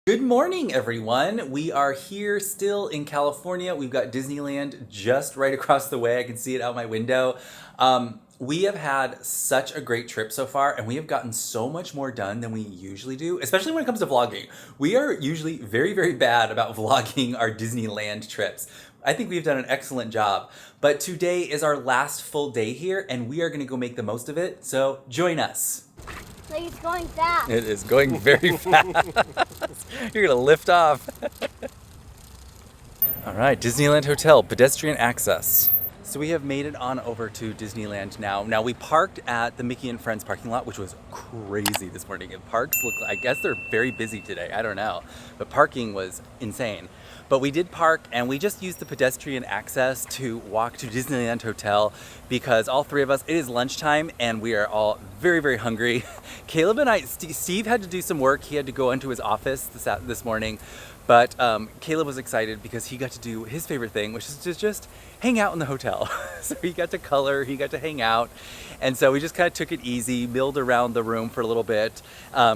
Good morning, everyone. We are here still in California. We've got Disneyland just right across the way. I can see it out my window. We have had such a great trip so far, and we have gotten so much more done than we usually do, especially when it comes to vlogging. We are usually very, very bad about vlogging our Disneyland trips. I think we've done an excellent job, but today is our last full day here, and we are going to go make the most of it, so join us. Like it's going fast. It is going very fast. You're gonna lift off. All right, Disneyland Hotel, pedestrian access. So we have made it on over to Disneyland now. Now we parked at the Mickey and Friends parking lot, which was crazy this morning. And parks look, I guess they're very busy today, I don't know. But parking was insane. But we did park and we just used the pedestrian access to walk to Disneyland Hotel because all three of us, it is lunchtime and we are all very, very hungry. Caleb and I, Steve had to do some work. He had to go into his office this morning. But Caleb was excited because he got to do his favorite thing, which is to just hang out in the hotel. So he got to color, he got to hang out. And so we just kind of took it easy, milled around the room for a little bit.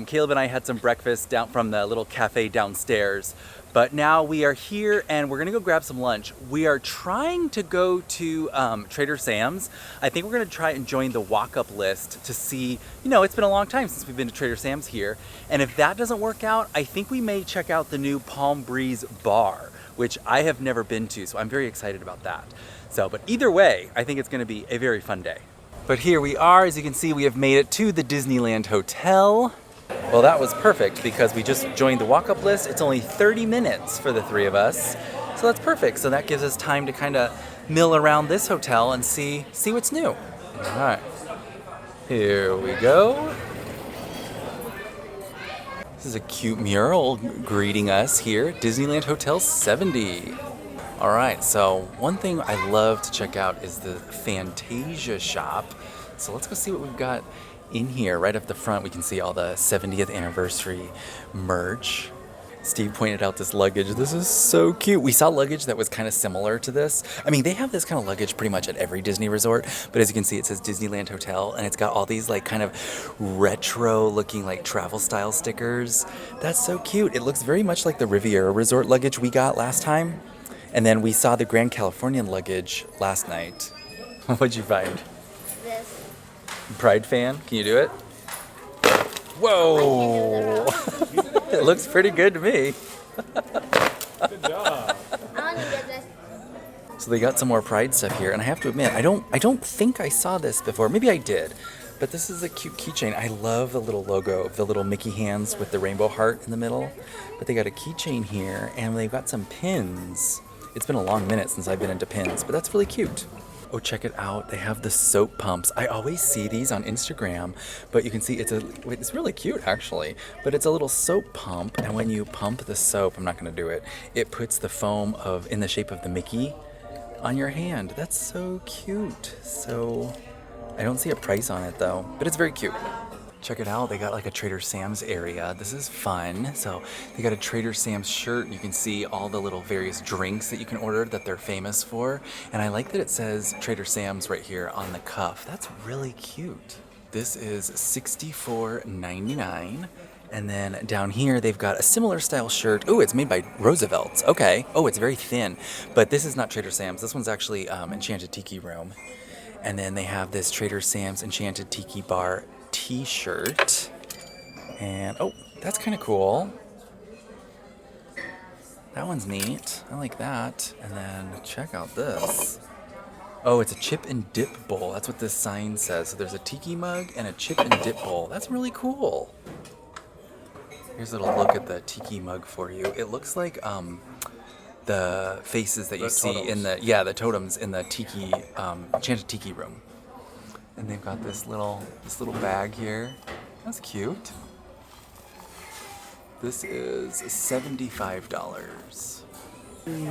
Caleb and I had some breakfast down from the little cafe downstairs. But now we are here and we're gonna go grab some lunch. We are trying to go to Trader Sam's. I think we're gonna try and join the walk-up list to see, you know, it's been a long time since we've been to Trader Sam's here. And if that doesn't work out, I think we may check out the new Palm Breeze bar, which I have never been to, so I'm very excited about that. So, but either way, I think it's gonna be a very fun day. But here we are, as you can see, we have made it to the Disneyland Hotel. Well, that was perfect because we just joined the walk-up list. It's only 30 minutes for the three of us. So that's perfect. So that gives us time to kind of mill around this hotel and see what's new. All right, here we go. This is a cute mural greeting us here at Disneyland Hotel 70. All right, so one thing I love to check out is the Fantasia shop. So let's go see what we've got in here. Right up the front, we can see all the 70th anniversary merch. Steve pointed out this luggage. This is so cute. We saw luggage that was kind of similar to this. I mean, they have this kind of luggage pretty much at every Disney resort, but as you can see, it says Disneyland Hotel, and it's got all these like kind of retro looking like travel style stickers. That's so cute. It looks very much like the Riviera Resort luggage we got last time. And then we saw the Grand Californian luggage last night. What'd you find? This. Pride fan, can you do it? Whoa! It looks pretty good to me. Good job. I want to get this. So they got some more Pride stuff here, and I have to admit, I don't think I saw this before. Maybe I did, but this is a cute keychain. I love the little logo of the little Mickey hands with the rainbow heart in the middle. But they got a keychain here, and they've got some pins. It's been a long minute since I've been into pins, but that's really cute. Oh, check it out. They have the soap pumps. I always see these on Instagram, but you can see it's really cute actually, but it's a little soap pump, and when you pump the soap, I'm not gonna do it, it puts the foam in the shape of the Mickey on your hand. That's so cute. So I don't see a price on it though, but it's very cute. Check it out, they got like a Trader Sam's area. This is fun. So they got a Trader Sam's shirt. You can see all the little various drinks that you can order that they're famous for. And I like that it says Trader Sam's right here on the cuff. That's really cute. This is $64.99. And then down here, they've got a similar style shirt. Oh, it's made by Roosevelt's. Okay. Oh, it's very thin. But this is not Trader Sam's. This one's actually Enchanted Tiki Room. And then they have this Trader Sam's Enchanted Tiki Bar t-shirt, and oh, that's kind of cool. That one's neat. I like that. And then check out this. Oh, it's a chip and dip bowl. That's what this sign says. So there's a tiki mug and a chip and dip bowl. That's really cool. Here's a little look at the tiki mug for you. It looks like the faces that you see in the totems in the tiki Enchanted Tiki Room. And they've got this little bag here. That's cute. This is $75.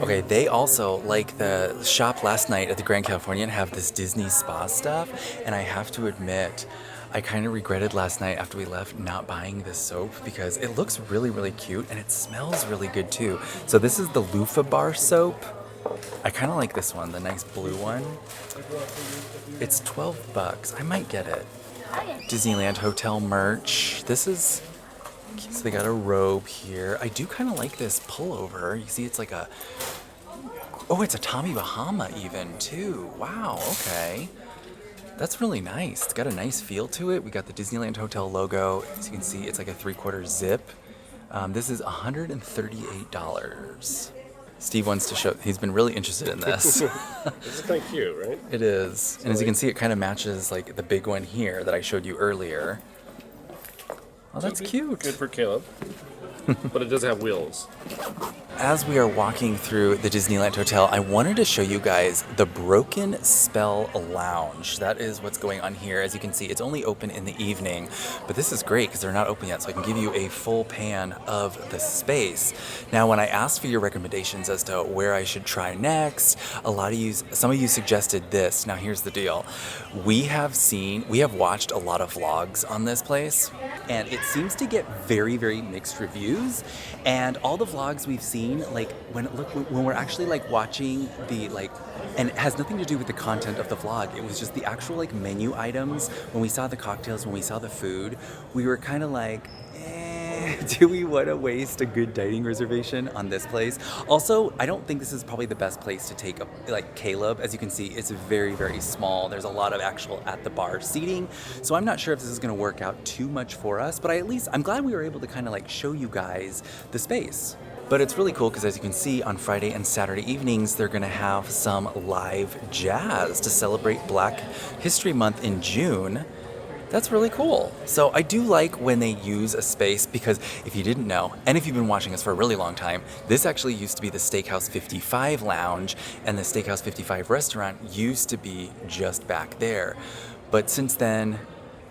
Okay, they also, like the shop last night at the Grand Californian, have this Disney spa stuff. And I have to admit, I kind of regretted last night after we left not buying this soap because it looks really, really cute and it smells really good too. So this is the Loofah Bar soap. I kind of like this one, the nice blue one. It's $12. I might get it. Disneyland Hotel merch. This is So they got a robe here. I do kind of like this pullover. You see it's like a, oh, it's a Tommy Bahama even too. Wow, okay. That's really nice. It's got a nice feel to it. We got the Disneyland Hotel logo. As you can see, it's like a 3/4 zip. This is $138. Steve wants to show, he's been really interested in this. This is kind of cute, right? It is. And as you can see, it kind of matches like the big one here that I showed you earlier. Oh, that's cute. Good for Caleb. But it does have wheels. As we are walking through the Disneyland Hotel, I wanted to show you guys the Broken Spell Lounge. That is what's going on here. As you can see, it's only open in the evening, but this is great because they're not open yet, so I can give you a full pan of the space. Now, when I asked for your recommendations as to where I should try next, some of you suggested this. Now, here's the deal. We have watched a lot of vlogs on this place, and it seems to get very, very mixed reviews. And all the vlogs we've seen, like when we're actually like watching the and it has nothing to do with the content of the vlog. It was just the actual like menu items. When we saw the cocktails, when we saw the food, we were kind of like, do we want to waste a good dining reservation on this place? Also, I don't think this is probably the best place to take Caleb. As you can see, it's very, very small. There's a lot of actual at the bar seating. So I'm not sure if this is going to work out too much for us, but I'm glad we were able to kind of like show you guys the space. But it's really cool because as you can see, on Friday and Saturday evenings, they're going to have some live jazz to celebrate Black History Month in June. That's really cool. So I do like when they use a space because if you didn't know, and if you've been watching us for a really long time, this actually used to be the Steakhouse 55 Lounge, and the Steakhouse 55 restaurant used to be just back there. But since then,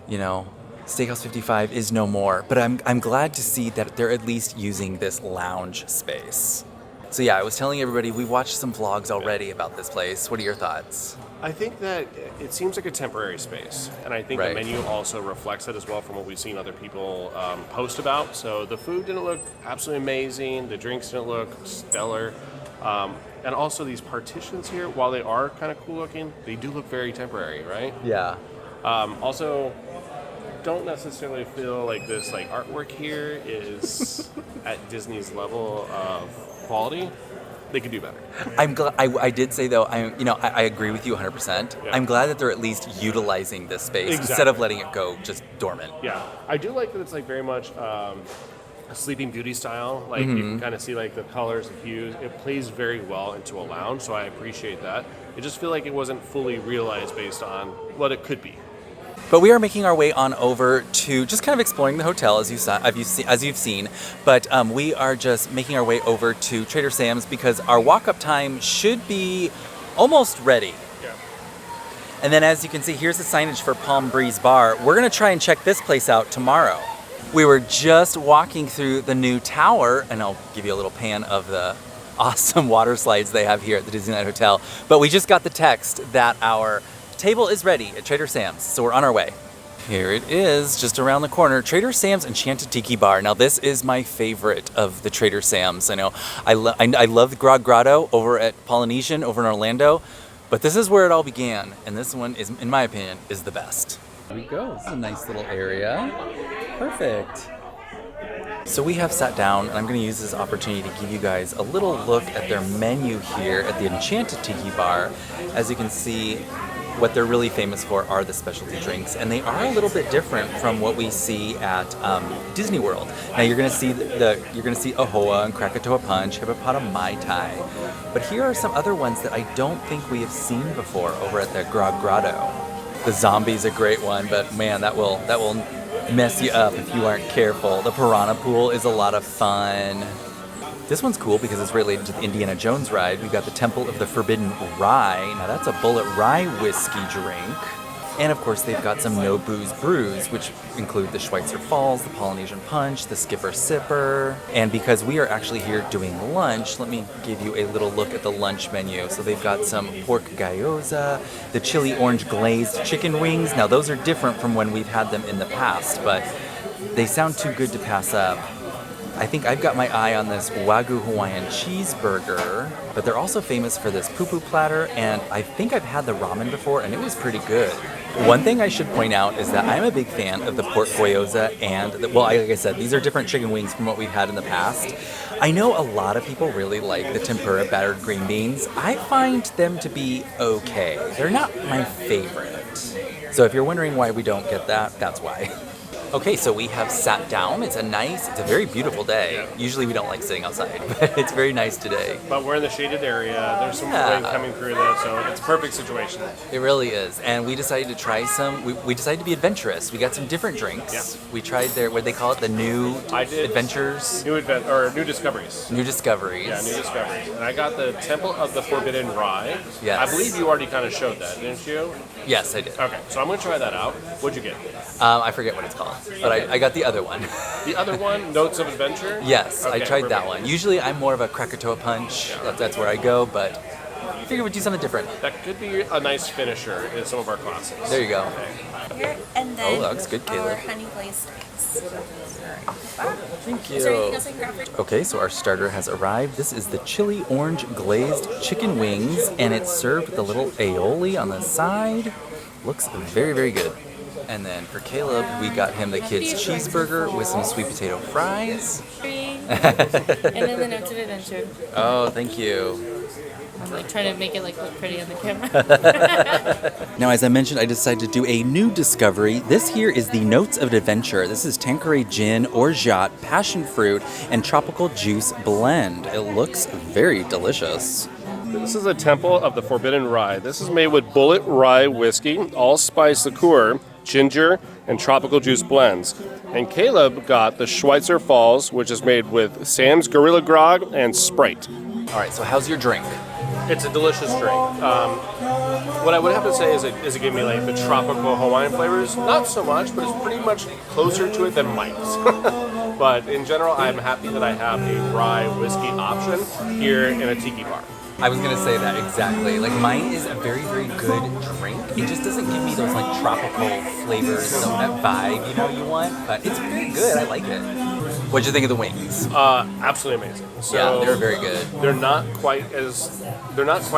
you know, Steakhouse 55 is no more. But I'm glad to see that they're at least using this lounge space. So yeah, I was telling everybody, we watched some vlogs already about this place. What are your thoughts? I think that it seems like a temporary space, and I think Right. the menu also reflects it as well from what we've seen other people post about. So the food didn't look absolutely amazing, the drinks didn't look stellar, and also these partitions here, while they are kind of cool looking, they do look very temporary, right? Yeah. Also, don't necessarily feel like this like artwork here is at Disney's level of quality. They could do better. I'm glad. I did say though. I agree with you 100%. Yeah. I'm glad that they're at least utilizing this space instead of letting it go just dormant. Yeah, I do like that it's like very much a Sleeping Beauty style. Like you can kind of see like the colors and hues. It plays very well into a lounge, so I appreciate that. It just feel like it wasn't fully realized based on what it could be. But we are making our way on over to just kind of exploring the hotel as you've seen. But we are just making our way over to Trader Sam's because our walk-up time should be almost ready. Yeah. And then as you can see, here's the signage for Palm Breeze Bar. We're gonna try and check this place out tomorrow. We were just walking through the new tower, and I'll give you a little pan of the awesome water slides they have here at the Disneyland Hotel. But we just got the text that our table is ready at Trader Sam's, so we're on our way. Here it is, just around the corner, Trader Sam's Enchanted Tiki Bar. Now this is my favorite of the Trader Sam's. I know I love the Grog Grotto over at Polynesian over in Orlando, but this is where it all began, and this one is, in my opinion, is the best. Here we go. This is a nice little area. Perfect. So we have sat down, and I'm going to use this opportunity to give you guys a little look at their menu here at the Enchanted Tiki Bar. As you can see, what they're really famous for are the specialty drinks, and they are a little bit different from what we see at Disney World. Now you're going to see Ahoa and Krakatoa Punch, Hippopotami Mai Tai, but here are some other ones that I don't think we have seen before over at the Grog Grotto. The Zombie's a great one, but man, that will mess you up if you aren't careful. The Piranha Pool is a lot of fun. This one's cool because it's related to the Indiana Jones ride. We've got the Temple of the Forbidden Rye. Now that's a bullet rye whiskey drink. And of course they've got some no booze brews, which include the Schweitzer Falls, the Polynesian Punch, the Skipper Sipper. And because we are actually here doing lunch, let me give you a little look at the lunch menu. So they've got some pork gyoza, the chili orange glazed chicken wings. Now those are different from when we've had them in the past, but they sound too good to pass up. I think I've got my eye on this Wagyu Hawaiian cheeseburger, but they're also famous for this poo-poo platter, and I think I've had the ramen before, and it was pretty good. One thing I should point out is that I'm a big fan of the pork gyoza and, like I said, these are different chicken wings from what we've had in the past. I know a lot of people really like the tempura battered green beans. I find them to be okay. They're not my favorite. So if you're wondering why we don't get that, that's why. Okay, so we have sat down. It's a very beautiful day. Yeah. Usually we don't like sitting outside, but it's very nice today. But we're in the shaded area. There's some wind coming through there, so it's a perfect situation. It really is. And we decided to try some, we decided to be adventurous. We got some different drinks. Yeah. We tried what they call it, the new adventures? New discoveries. New discoveries. Yeah, new discoveries. And I got the Temple of the Forbidden Rye. Yes. I believe you already kind of showed that, didn't you? Yes, I did. Okay, so I'm going to try that out. What'd you get? I forget what it's called, but I got the other one. The other one, Notes of Adventure? Yes, Okay, I tried that perfect. one. Usually I'm more of a Krakatoa punch. That's where I go, but I figured we'd do something different. That could be a nice finisher in some of our classes. There you go. Here, and then Oh, that looks good, our Caleb. honey glazed eggs. Thank Is there anything you. else I can grab for you? Okay, so our starter has arrived. This is the chili orange glazed chicken wings, and it's served with a little aioli on the side. Looks very, very good. And then for Caleb, we got him the kid's cheeseburger with some sweet potato fries. And then the Notes of Adventure. Oh, thank you. I'm like trying to make it like look pretty on the camera. Now, as I mentioned, I decided to do a new discovery. This here is the Notes of Adventure. This is Tanqueray Gin, Orgeat, Passion Fruit, and Tropical Juice blend. It looks very delicious. This is a Temple of the Forbidden Rye. This is made with bullet rye whiskey, allspice liqueur, ginger, and tropical juice blends. And Caleb got the Schweitzer Falls, which is made with Sam's Gorilla Grog and Sprite. All right, so how's your drink? It's a delicious drink. What I would have to say is it gave me like the tropical Hawaiian flavors. Not so much, but it's pretty much closer to it than Mike's. But in general, I'm happy that I have a rye whiskey option here in a tiki bar. I was gonna say that exactly. Like mine is a very, very good drink. It just doesn't give me those like tropical flavors, that vibe, you want. But it's very good. I like it. What'd you think of the wings? Absolutely amazing. So Yeah, they're very good. They're not quite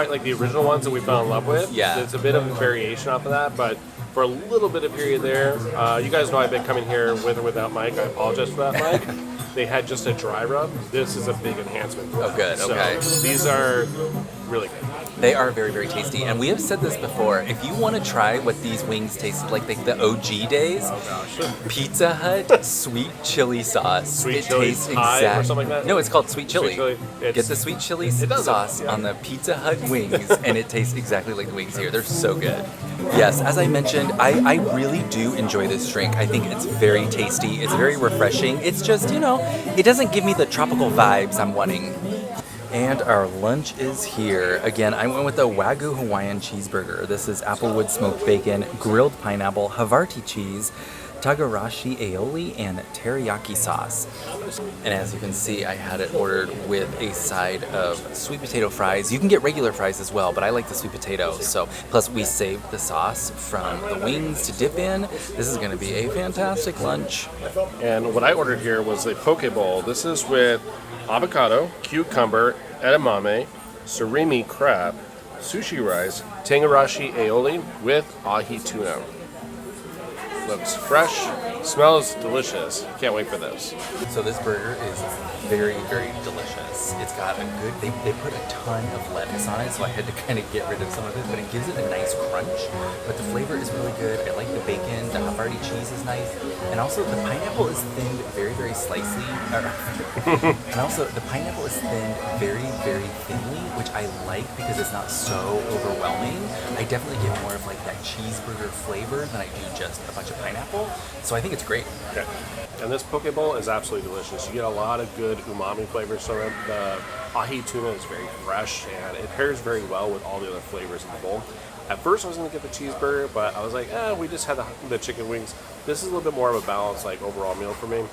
like the original ones that we fell in love with. Yeah. It's a bit of a variation off of that, but for a little bit of period there, you guys know I've been coming here with or without Mike. I apologize for that, Mike. They had just a dry rub. This is a big enhancement. Oh, good. Okay. So these are really good. They are very, very tasty. And we have said this before. If you want to try what these wings tasted like the OG days, Oh gosh. Pizza Hut sweet chili sauce. Sweet it chili tastes pie or something like that? No, it's called sweet chili. Sweet chili. Get It's- the sweet chili does, sauce yeah. on the Pizza Hut wings, and it tastes exactly like the wings here. They're so good. Yes, as I mentioned, I really do enjoy this drink. I think it's very tasty. It's very refreshing. It's just, it doesn't give me the tropical vibes I'm wanting. And our lunch is here. Again, I went with the Wagyu Hawaiian cheeseburger. This is applewood smoked bacon, grilled pineapple, Havarti cheese, Tagarashi aioli, and teriyaki sauce. And as you can see, I had it ordered with a side of sweet potato fries. You can get regular fries as well, but I like the sweet potato. So, plus we saved the sauce from the wings to dip in. This is gonna be a fantastic lunch. And what I ordered here was a poke bowl. This is with avocado, cucumber, edamame, surimi crab, sushi rice, tangarashi aioli with ahi tuna. Looks fresh, smells delicious. Can't wait for this. So this burger is very, very delicious. It's got a good, they put a ton of lettuce on it, so I had to kind of get rid of some of it, but it gives it a nice crunch. But the flavor is really good. I like the bacon, the Havarti cheese is nice. And also the pineapple is thinned very, very slicely. And also the pineapple is thinned very, very thinly, which I like because it's not so overwhelming. I definitely get more of like that cheeseburger flavor than I do just a bunch of pineapple. So I think it's great. Okay. And this poke bowl is absolutely delicious. You get a lot of good umami flavors from it. The ahi tuna is very fresh, and it pairs very well with all the other flavors in the bowl. At first, I was going to get the cheeseburger, but I was like, we just had the chicken wings. This is a little bit more of a balanced, like, overall meal for me.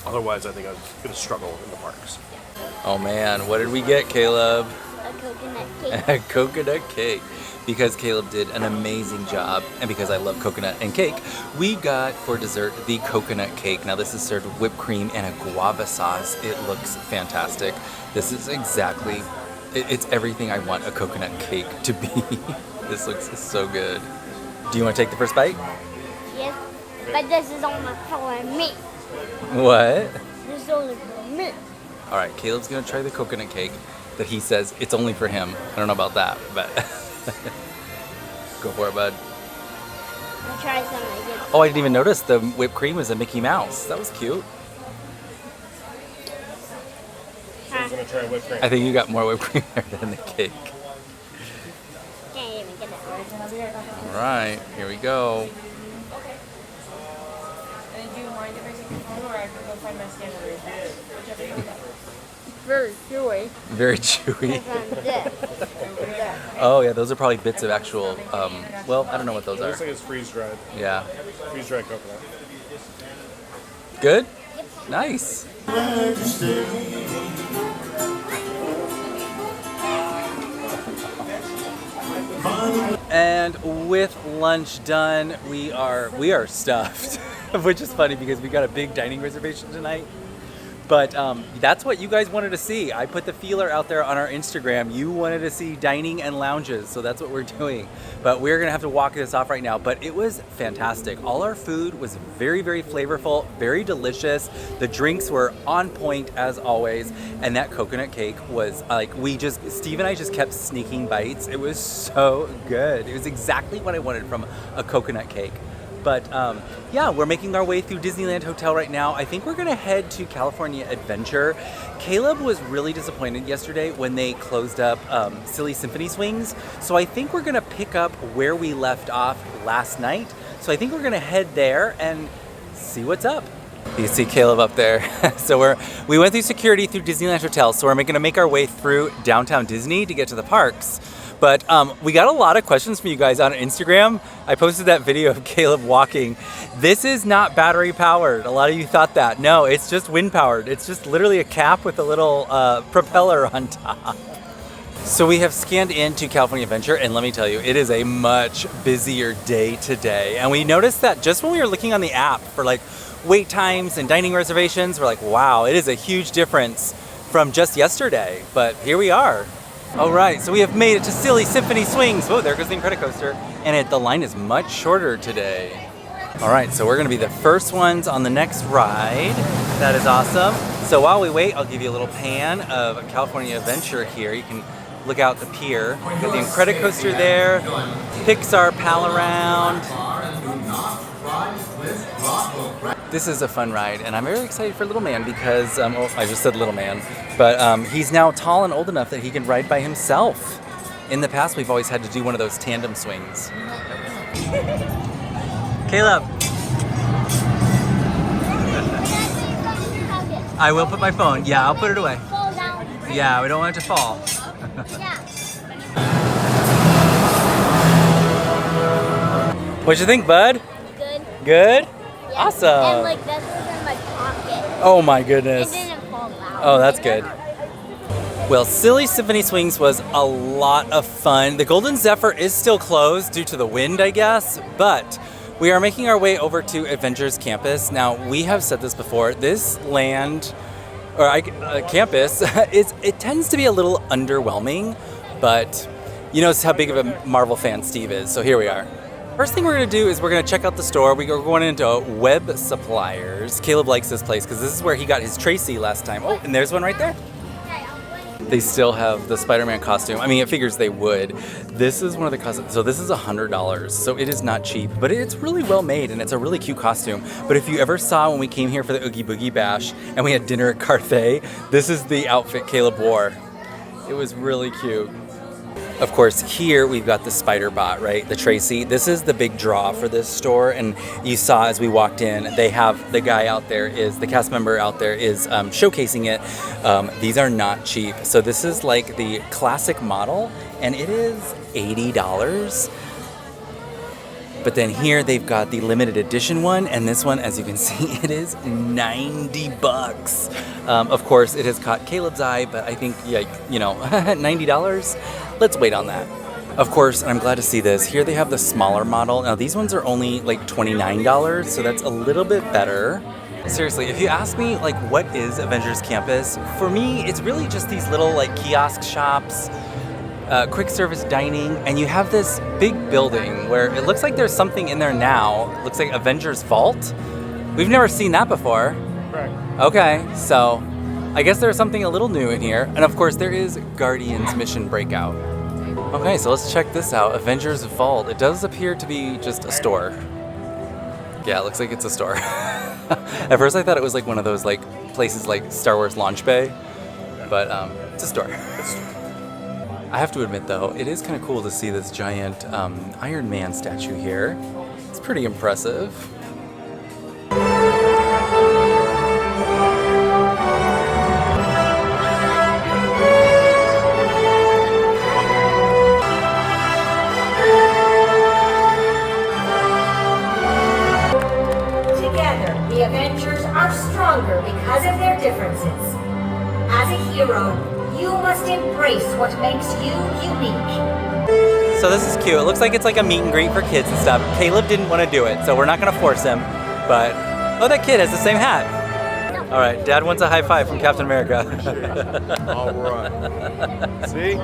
Otherwise, I think I was going to struggle in the parks. Oh man, what did we get, Caleb? A coconut cake. A coconut cake. Because Caleb did an amazing job, and because I love coconut and cake, we got for dessert the coconut cake. Now this is served with whipped cream and a guava sauce. It looks fantastic. This is exactly, it's everything I want a coconut cake to be. This looks so good. Do you want to take the first bite? Yes, but this is only for me. What? This is only for me. All right, Caleb's gonna try the coconut cake that he says it's only for him. I don't know about that, but go for it, bud. I'll try some of it. Oh, I didn't even notice the whipped cream was a Mickey Mouse. That was cute. I'm gonna try whipped cream. I think you got more whipped cream there than the cake. Can't even get it. All right, here we go. And do you mind if I take your phone, or I can go find my scanner? Whichever you want. Very chewy. Very chewy. From this. Oh yeah, those are probably bits of actual. Well, I don't know what those It looks are. like it's freeze dried. Yeah. Freeze dried coconut. Good. Nice. And with lunch done, we are stuffed, which is funny because we got a big dining reservation tonight. But that's what you guys wanted to see. I put the feeler out there on our Instagram. You wanted to see dining and lounges, so that's what we're doing. But we're gonna have to walk this off right now. But it was fantastic. All our food was very, very flavorful, very delicious. The drinks were on point as always. And that coconut cake was like, Steve and I just kept sneaking bites. It was so good. It was exactly what I wanted from a coconut cake. But yeah, we're making our way through Disneyland Hotel right now. I think we're gonna head to California Adventure. Caleb was really disappointed yesterday when they closed up Silly Symphony Swings. So I think we're gonna pick up where we left off last night. So I think we're gonna head there and see what's up. You see Caleb up there. So we went through security through Disneyland Hotel. So we're gonna make our way through downtown Disney to get to the parks. But we got a lot of questions from you guys on Instagram. I posted that video of Caleb walking. This is not battery powered. A lot of you thought that. No, it's just wind powered. It's just literally a cap with a little propeller on top. So we have scanned into California Adventure, and let me tell you, it is a much busier day today. And we noticed that just when we were looking on the app for like wait times and dining reservations, we're like, wow, it is a huge difference from just yesterday. But here we are. All right, so we have made it to Silly Symphony Swings. Oh, there goes the Incredicoaster. And the line is much shorter today. All right, so we're gonna be the first ones on the next ride. That is awesome. So while we wait, I'll give you a little pan of California Adventure here. You can look out the pier. Got the Incredicoaster there, Pixar Pal Around. This is a fun ride, and I'm very excited for Little Man because, I just said Little Man, but he's now tall and old enough that he can ride by himself. In the past, we've always had to do one of those tandem swings. Caleb. I will put my phone. Yeah, I'll put it away. Fall down. Yeah, we don't want it to fall. Yeah. What'd you think, bud? Good. Good? Yeah. Awesome. And like this was in my pocket. Oh my It goodness. didn't fall out. Oh, that's good. Well, Silly Symphony Swings was a lot of fun. The Golden Zephyr is still closed due to the wind, I guess, but we are making our way over to Adventures Campus. Now, we have said this before, this campus, it tends to be a little underwhelming, but you know how big of a Marvel fan Steve is, so here we are. First thing we're gonna do is we're gonna check out the store. We're going into Web Suppliers. Caleb likes this place because this is where he got his Tracy last time. Oh, and there's one right there. They still have the Spider-Man costume. I mean, it figures they would. This is one of the costumes. So this is $100. So it is not cheap, but it's really well made and it's a really cute costume. But if you ever saw when we came here for the Oogie Boogie Bash and we had dinner at Carthay, this is the outfit Caleb wore. It was really cute. Of course, here we've got the Spider Bot, right? The Tracy. This is the big draw for this store. And you saw as we walked in, they have the guy out there the cast member out there is showcasing it. These are not cheap. So this is like the classic model and it is $80. But then here they've got the limited edition one, and this one, as you can see, it is $90. Of course, it has caught Caleb's eye, but I think, yeah, you know, $90. Let's wait on that. Of course, and I'm glad to see this. Here they have the smaller model. Now these ones are only like $29, so that's a little bit better. Seriously, if you ask me, like, what is Avengers Campus? For me, it's really just these little like kiosk shops. quick service dining, and you have this big building where it looks like there's something in there now. It looks like Avengers Vault. We've never seen that before. Correct. Okay, so I guess there's something a little new in here. And of course there is Guardians Mission Breakout. Okay, so let's check this out. Avengers Vault. It does appear to be just a store. Yeah, it looks like it's a store. At first I thought it was like one of those like places like Star Wars Launch Bay, but it's a store. I have to admit though, it is kind of cool to see this giant Iron Man statue here. It's pretty impressive. Together, the Avengers are stronger because of their differences. As a hero, you must embrace what makes you unique. So this is cute. It looks like it's like a meet and greet for kids and stuff. Caleb didn't want to do it, so we're not going to force him. But, oh, that kid has the same hat. All right, Dad wants a high five from Captain America. All right. See?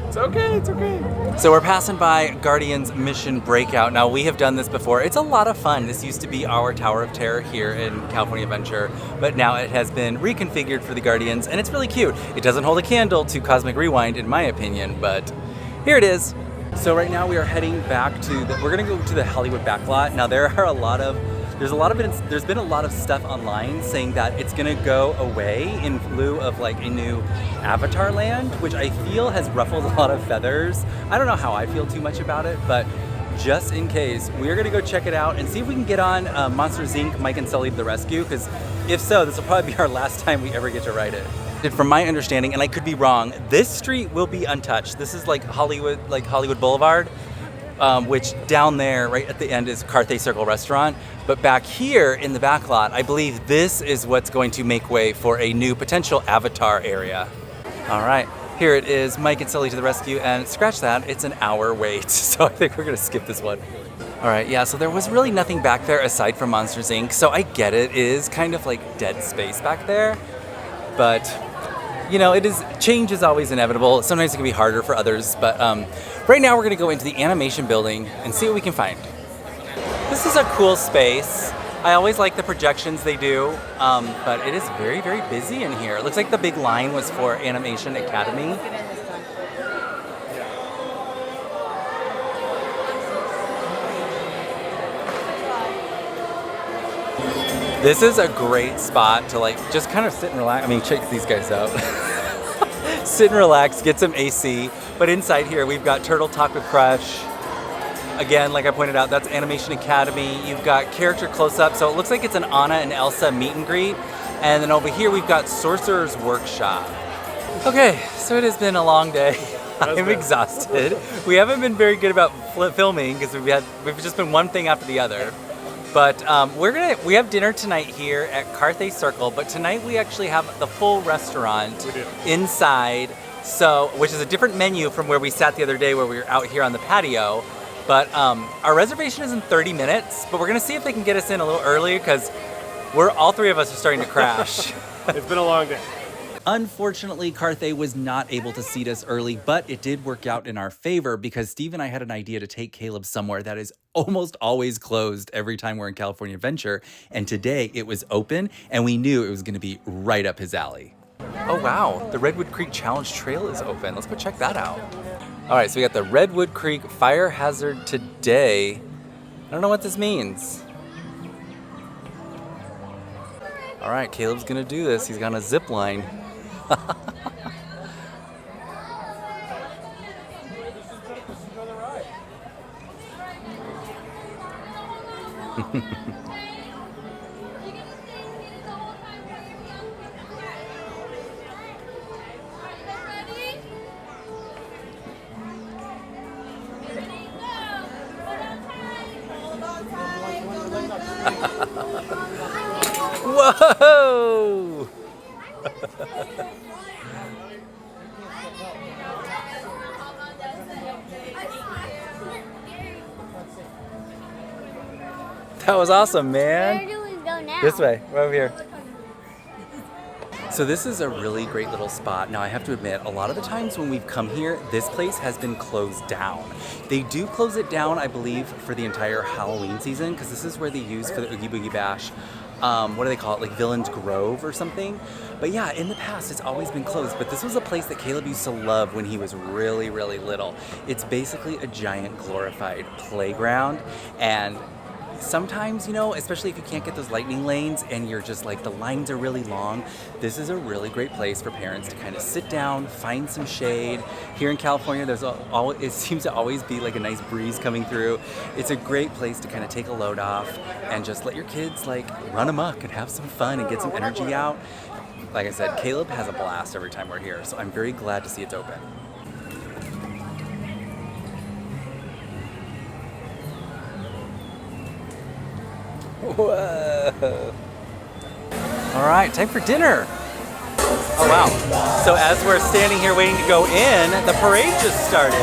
It's okay, it's okay. So we're passing by Guardians Mission Breakout. Now, we have done this before. It's a lot of fun. This used to be our Tower of Terror here in California Adventure, but now it has been reconfigured for the Guardians, and it's really cute. It doesn't hold a candle to Cosmic Rewind, in my opinion, but here it is. So right now we are heading back to we're gonna go to the Hollywood backlot. Now there's been a lot of stuff online saying that it's gonna go away in lieu of like a new Avatar land, which I feel has ruffled a lot of feathers. I don't know how I feel too much about it, but just in case, we're gonna go check it out and see if we can get on Monsters Inc. Mike and Sully to the Rescue, because if so, this will probably be our last time we ever get to ride it. From my understanding, and I could be wrong, this street will be untouched. This is like Hollywood Boulevard, which down there, right at the end, is Carthay Circle Restaurant. But back here in the back lot, I believe this is what's going to make way for a new potential Avatar area. All right, here it is, Mike and Sully to the Rescue, and scratch that, it's an hour wait. So I think we're gonna skip this one. All right, yeah, so there was really nothing back there aside from Monsters Inc. So I get it is kind of like dead space back there, but you know, change is always inevitable. Sometimes it can be harder for others, but right now we're gonna go into the animation building and see what we can find. This is a cool space. I always like the projections they do, but it is very, very busy in here. It looks like the big line was for Animation Academy. This is a great spot to like just kind of sit and relax. I mean, check these guys out. Sit and relax, get some AC. But inside here, we've got Turtle Talk with Crush. Again, like I pointed out, that's Animation Academy. You've got character close-up. So it looks like it's an Anna and Elsa meet and greet. And then over here, we've got Sorcerer's Workshop. Okay, so it has been a long day. I'm exhausted. We haven't been very good about filming because we've just been one thing after the other. But we have dinner tonight here at Carthay Circle, but tonight we actually have the full restaurant inside, which is a different menu from where we sat the other day where we were out here on the patio. But our reservation is in 30 minutes, but we're gonna see if they can get us in a little earlier because all three of us are starting to crash. It's been a long day. Unfortunately, Carthay was not able to seat us early, but it did work out in our favor because Steve and I had an idea to take Caleb somewhere that is almost always closed every time we're in California Adventure. And today it was open and we knew it was going to be right up his alley. Oh, wow. The Redwood Creek Challenge Trail is open. Let's go check that out. All right, so we got the Redwood Creek Fire Hazard today. I don't know what this means. All right, Caleb's going to do this. He's got a zip line. Whoa! That was awesome, man. Where do we go now? This way, right over here. So this is a really great little spot. Now I have to admit, a lot of the times when we've come here, this place has been closed down. They do close it down, I believe, for the entire Halloween season, because this is where they use for the Oogie Boogie Bash. What do they call it? Like Villain's Grove or something? But yeah, in the past, it's always been closed. But this was a place that Caleb used to love when he was really, really little. It's basically a giant glorified playground. And sometimes, you know, especially if you can't get those lightning lanes and you're just like, the lines are really long, this is a really great place for parents to kind of sit down, find some shade. Here in California, it seems to always be like a nice breeze coming through. It's a great place to kind of take a load off and just let your kids like run amok and have some fun and get some energy out. Like I said, Caleb has a blast every time we're here, so I'm very glad to see it's open. Whoa. All right, time for dinner. Oh, wow. So as we're standing here waiting to go in, the parade just started.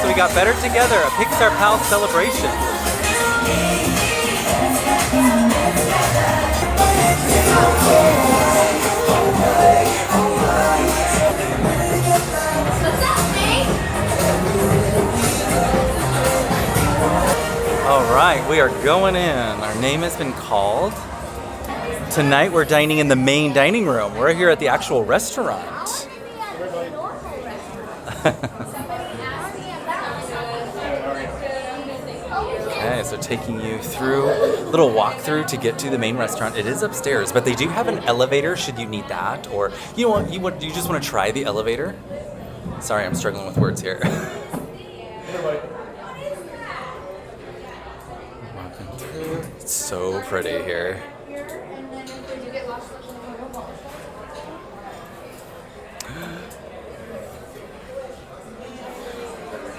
So we got Better Together, a Pixar Pal celebration. All right, we are going in. Our name has been called. Tonight we're dining in the main dining room. We're here at the actual restaurant. Okay, so taking you through a little walkthrough to get to the main restaurant. It is upstairs, but they do have an elevator should you need that, or you just want to try the elevator. Sorry, I'm struggling with words here. It's so pretty here.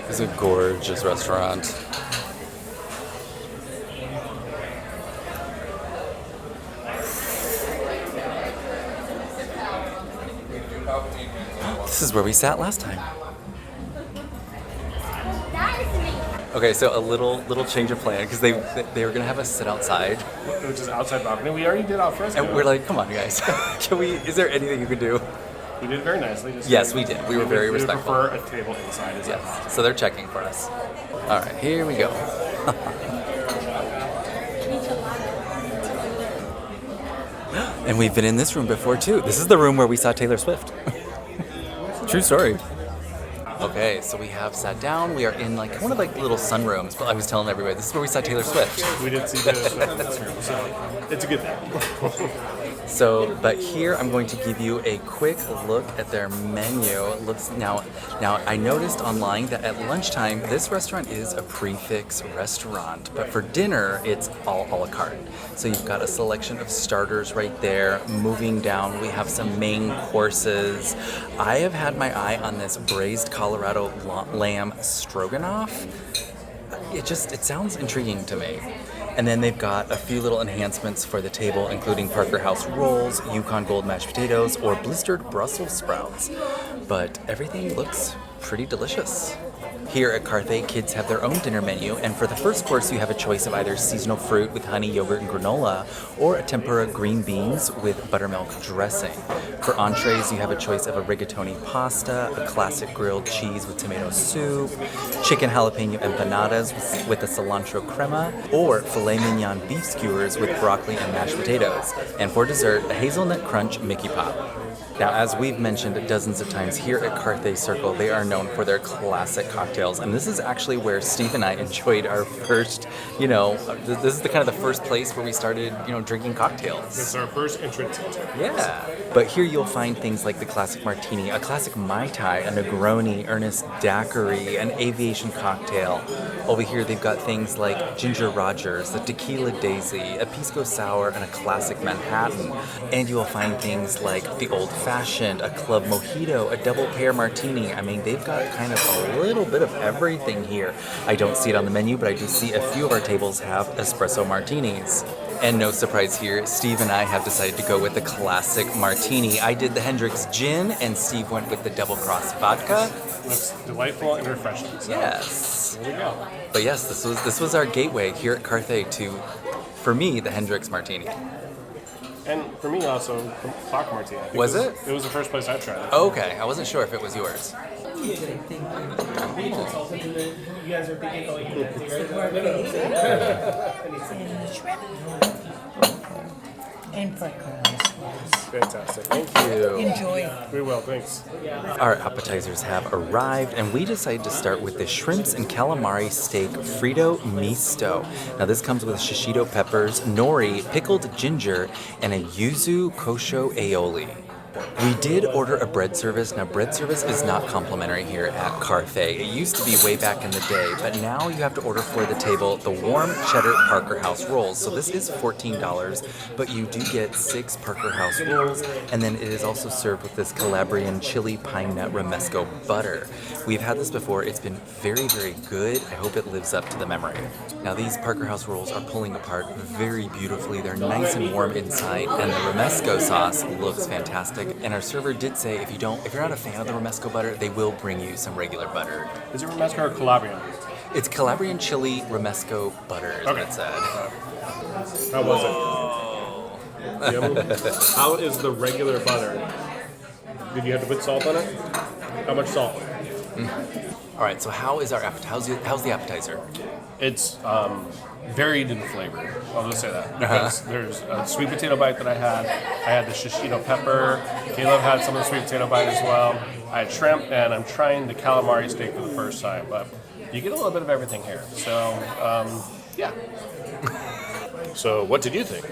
It's a gorgeous restaurant. This is where we sat last time. Okay, so a little change of plan because they were gonna have us sit outside, Which is outside balcony. We already did off fresco. and we're like, come on, guys, can we? Is there anything you can do? We did it very nicely. Yes, we did. We were very respectful. We prefer a table inside. Is that Yes. So they're checking for us. All right, here we go. And we've been in this room before too. This is the room where we saw Taylor Swift. True story. Okay, so we have sat down. We are in like one of like little sunrooms. But I was telling everybody this is where we saw Taylor Swift. We did see Taylor Swift in this room, so it's a good thing. So, but here I'm going to give you a quick look at their menu. It looks now I noticed online that at lunchtime this restaurant is a prefix restaurant, but for dinner it's all a la carte. So you've got a selection of starters right there. Moving down, we have some main courses. I have had my eye on this braised Colorado lamb stroganoff. It sounds intriguing to me. And then they've got a few little enhancements for the table, including Parker House rolls, Yukon Gold mashed potatoes, or blistered Brussels sprouts. But everything looks pretty delicious. Here at Carthay, kids have their own dinner menu, and for the first course you have a choice of either seasonal fruit with honey, yogurt, and granola, or a tempura green beans with buttermilk dressing. For entrees, you have a choice of a rigatoni pasta, a classic grilled cheese with tomato soup, chicken jalapeno empanadas with a cilantro crema, or filet mignon beef skewers with broccoli and mashed potatoes. And for dessert, a hazelnut crunch Mickey Pop. Now, as we've mentioned dozens of times, here at Carthay Circle, they are known for their classic cocktails. And this is actually where Steve and I enjoyed our first, this is the kind of the first place where we started, drinking cocktails. It's our first entrance into it. Yeah. But here you'll find things like the classic martini, a classic Mai Tai, a Negroni, Ernest Daiquiri, an aviation cocktail. Over here they've got things like Ginger Rogers, the Tequila Daisy, a Pisco Sour, and a classic Manhattan. And you will find things like the Old Fashioned, a Club Mojito, a Double Pear Martini. I mean, they've got kind of a little bit of everything here. I don't see it on the menu, but I do see a few of our tables have espresso martinis. And no surprise here, Steve and I have decided to go with the classic martini. I did the Hendrix gin, and Steve went with the Double Cross vodka. Looks delightful and refreshing. So Yes. there we go. But yes, this was our gateway here at Carthay to, for me, the Hendrix martini. And for me also, Clock Martini. I think Was it? It was the first place I tried it. Okay, I wasn't sure if it was yours. You guys are thinking, oh, you And shrimp. And pork rolls. Fantastic. Thank you. Enjoy. We will, thanks. Our appetizers have arrived, and we decided to start with the shrimps and calamari steak Frito misto. Now this comes with shishito peppers, nori, pickled ginger, and a yuzu kosho aioli. We did order a bread service. Now, bread service is not complimentary here at Carthay. It used to be way back in the day, but now you have to order for the table the warm cheddar Parker House rolls. So this is $14, but you do get 6 Parker House rolls, and then it is also served with this Calabrian chili pine nut romesco butter. We've had this before. It's been very, very good. I hope it lives up to the memory. Now, these Parker House rolls are pulling apart very beautifully. They're nice and warm inside, and the romesco sauce looks fantastic. And our server did say if you're not a fan of the romesco butter, they will bring you some regular butter. Is it Romesco or Calabrian? It's Calabrian chili romesco butter, is what it said. How was it? Yummy. How is the regular butter? Did you have to put salt on it? How much salt? All right, so how is our appetizer? How's the appetizer? It's varied in flavor. I'll just say that. Because there's a sweet potato bite that I had the shishito pepper. Caleb had some of the sweet potato bite as well. I had shrimp, and I'm trying the calamari steak for the first time. But you get a little bit of everything here. So, yeah. So, what did you think?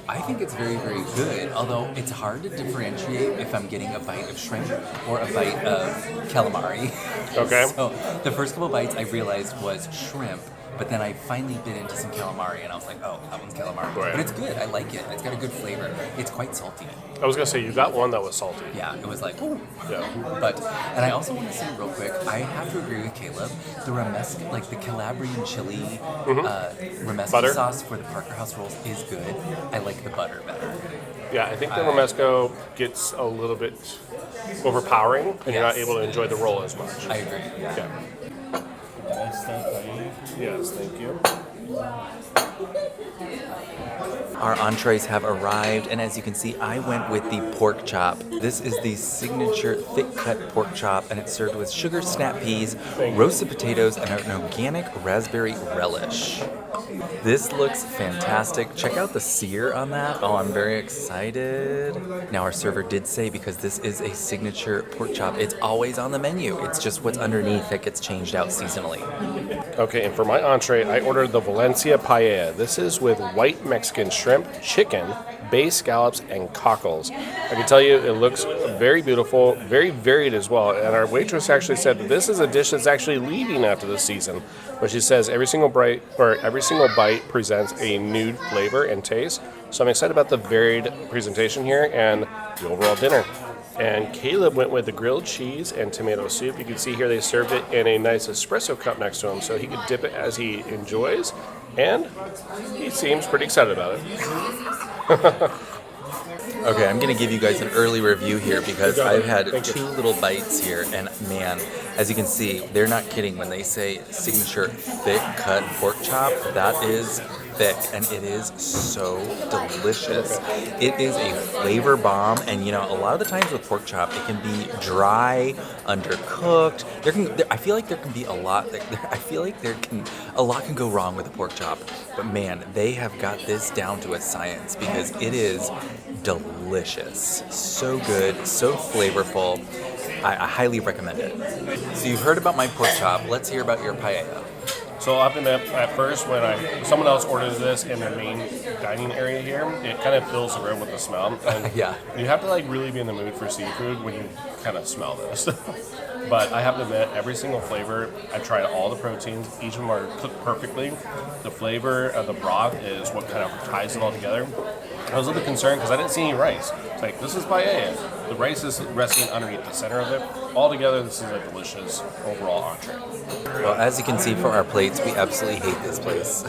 I think it's very, very good, although it's hard to differentiate if I'm getting a bite of shrimp or a bite of calamari. Okay. So the first couple bites I realized was shrimp, but then I finally bit into some calamari and I was like, oh, that one's calamari. Right. But it's good. I like it. It's got a good flavor. It's quite salty. I was going to say, you got one that was salty. Yeah, it was like, ooh. Yeah. But, and I also want to say real quick, I have to agree with Caleb. The romesco, like the Calabrian chili romesco Butter? sauce for the Parker House rolls is good. I like the butter better. Yeah, I think the romesco gets a little bit overpowering, and you're not able to enjoy the roll as much. I agree. Yeah. Yes, thank you. Our entrees have arrived, and as you can see, I went with the pork chop. This is the signature thick-cut pork chop, and it's served with sugar snap peas, roasted potatoes, and an organic raspberry relish. This looks fantastic. Check out the sear on that. Oh, I'm very excited. Now, our server did say because this is a signature pork chop, it's always on the menu. It's just what's underneath that gets changed out seasonally. Okay, and for my entree, I ordered the Valencia paella. This is with white Mexican shrimp, chicken, bay scallops, and cockles. I can tell you it looks very beautiful, very varied as well. And our waitress actually said that this is a dish that's actually leaving after the season. But she says every single bite presents a new flavor and taste. So I'm excited about the varied presentation here and the overall dinner. And Caleb went with the grilled cheese and tomato soup. You can see here they served it in a nice espresso cup next to him, so he could dip it as he enjoys. And he seems pretty excited about it. Okay, I'm going to give you guys an early review here because I've had 2 little bites here, and man, as you can see, they're not kidding when they say signature thick-cut pork chop. That is thick, and it is so delicious. It is a flavor bomb, and you know, a lot of the times with pork chop, it can be dry, undercooked. I feel like there can be a lot. A lot can go wrong with a pork chop, but man, they have got this down to a science because it is delicious. So good, so flavorful. I highly recommend it. So you've heard about my pork chop. Let's hear about your paella. So up in the, at first, when someone else orders this in the main dining area here, it kind of fills the room with the smell. And Yeah. You have to like really be in the mood for seafood when you kind of smell this. But I have to admit, every single flavor, I tried all the proteins. Each of them are cooked perfectly. The flavor of the broth is what kind of ties it all together. I was a little concerned because I didn't see any rice. It's like, this is paella. The rice is resting underneath the center of it. Altogether, this is a delicious overall entree. Well, as you can see from our plates, we absolutely hate this place.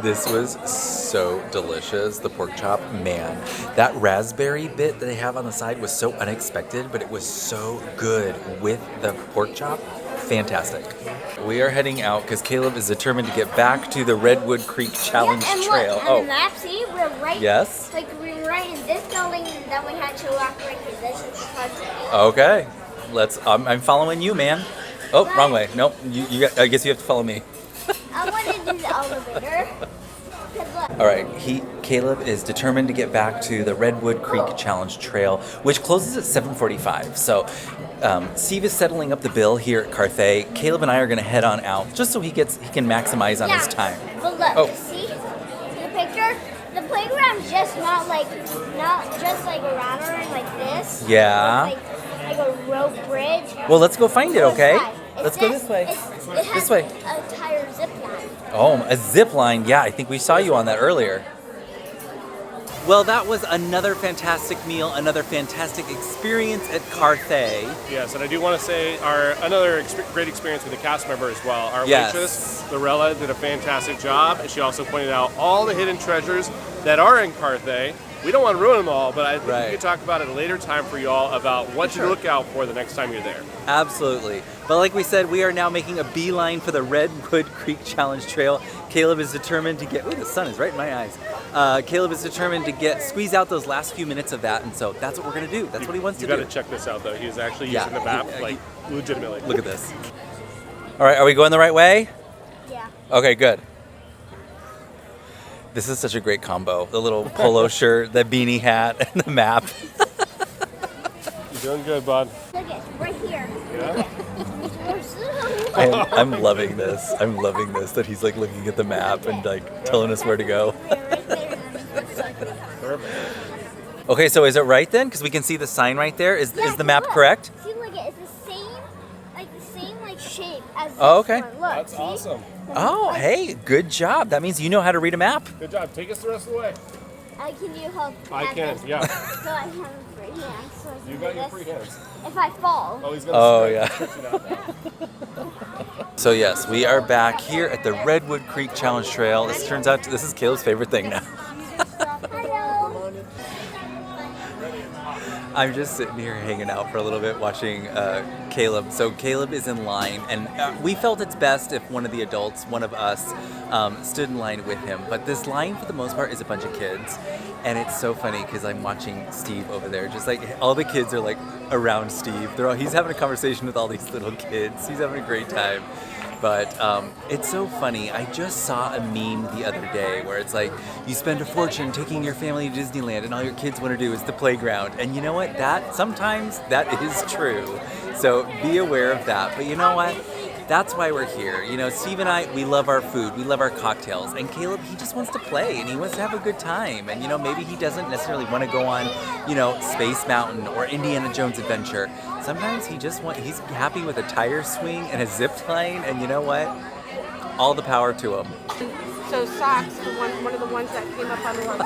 This was so delicious, the pork chop. Man, that raspberry bit that they have on the side was so unexpected, but it was so good with the pork chop. Fantastic. We are heading out because Caleb is determined to get back to the Redwood Creek Challenge and Trail. Look, on the map, see, we're right. Yes? Like we're right in this building, and then we had to walk right here. This is Carthay. Okay, I'm following you, man. Oh, wrong way. Nope. I guess you have to follow me. I want to do the elevator. 'Cause look. All right, Caleb is determined to get back to the Redwood Creek Challenge Trail, which closes at 7:45. So Steve is settling up the bill here at Carthay. Caleb and I are going to head on out just so he can maximize on his time. But look, Oh. see the picture? The playground's just not just like around like this. Yeah. It's like a rope bridge. Well, let's go find it, okay? Let's go It this way. has This way. a tire zip line. Oh, a zip line. Yeah, I think we saw you on that earlier. Well, that was another fantastic meal, another fantastic experience at Carthay. Yes, and I do want to say another great experience with a cast member as well. Our Yes. waitress, Lorella, did a fantastic job, and she also pointed out all the hidden treasures that are in Carthay. We don't want to ruin them all, but I think we could talk about it at a later time for you all about what to look out for the next time you're there. Absolutely. But like we said, we are now making a beeline for the Redwood Creek Challenge Trail. Caleb is determined to get, ooh, the sun is right in my eyes. Caleb is determined to squeeze out those last few minutes of that, and so that's what we're going to do. That's what he wants to do. You got to check this out, though. He's actually using the map, legitimately. Look at this. All right, are we going the right way? Yeah. Okay, good. This is such a great combo. The little polo shirt, the beanie hat, and the map. You're doing good, bud. Look at right here. Yeah? I'm loving this. I'm loving this, that he's like looking at the map and like telling us where to go. Perfect. Okay, so is it right then? Because we can see the sign right there. Is the map look. correct? See, look, it's the same shape as this Oh, okay. one. Look, That's see? awesome. Oh, hey, good job. That means you know how to read a map. Good job. Take us the rest of the way. Can you help? I can, this? yeah. So I have a free hand. So I can You do got your this. free hands. If I fall. Oh, he's gonna Oh, stretch it out. So yes, we are back here at the Redwood Creek Challenge Trail. This turns out this is Caleb's favorite thing now. Hello. I'm just sitting here hanging out for a little bit watching Caleb. So Caleb is in line, and we felt it's best if one of the adults, one of us, stood in line with him. But this line, for the most part, is a bunch of kids. And it's so funny because I'm watching Steve over there. Just like all the kids are like around Steve. He's having a conversation with all these little kids. He's having a great time. But it's so funny. I just saw a meme the other day where it's like, you spend a fortune taking your family to Disneyland and all your kids want to do is the playground. And you know what? Sometimes that is true. So be aware of that. But you know what? That's why we're here. You know, Steve and I, we love our food, we love our cocktails, and Caleb, he just wants to play and he wants to have a good time. And you know, maybe he doesn't necessarily want to go on, you know, Space Mountain or Indiana Jones Adventure. Sometimes he's happy with a tire swing and a zip line, and you know what? All the power to him. So socks, one of the ones that came up on the one.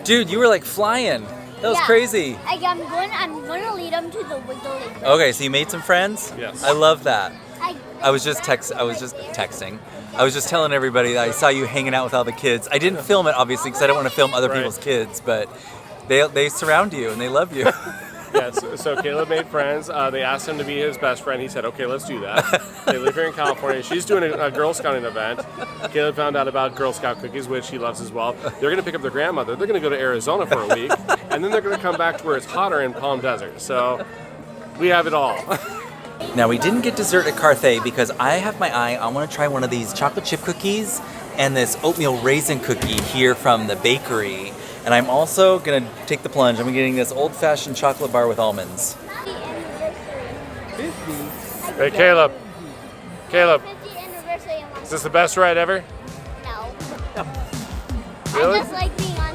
Dude, you were like flying. That was crazy. I'm gonna lead them to the wiggly. Okay, so you made some friends? Yes. I love that. I was just texting. I was just telling everybody that I saw you hanging out with all the kids. I didn't film it, obviously, because I don't want to film other people's kids, but they surround you and they love you. Yes, so Caleb made friends. They asked him to be his best friend. He said, okay, let's do that. They live here in California. She's doing a Girl Scouting event. Caleb found out about Girl Scout cookies, which he loves as well. They're going to pick up their grandmother. They're going to go to Arizona for a week, and then they're going to come back to where it's hotter in Palm Desert. So we have it all. Now, we didn't get dessert at Carthay because I have my eye. I want to try one of these chocolate chip cookies and this oatmeal raisin cookie here from the bakery. And I'm also going to take the plunge. I'm getting this old-fashioned chocolate bar with almonds. Hey, Caleb. Caleb, 50th anniversary. is this the best ride ever? No. Really? I just like being on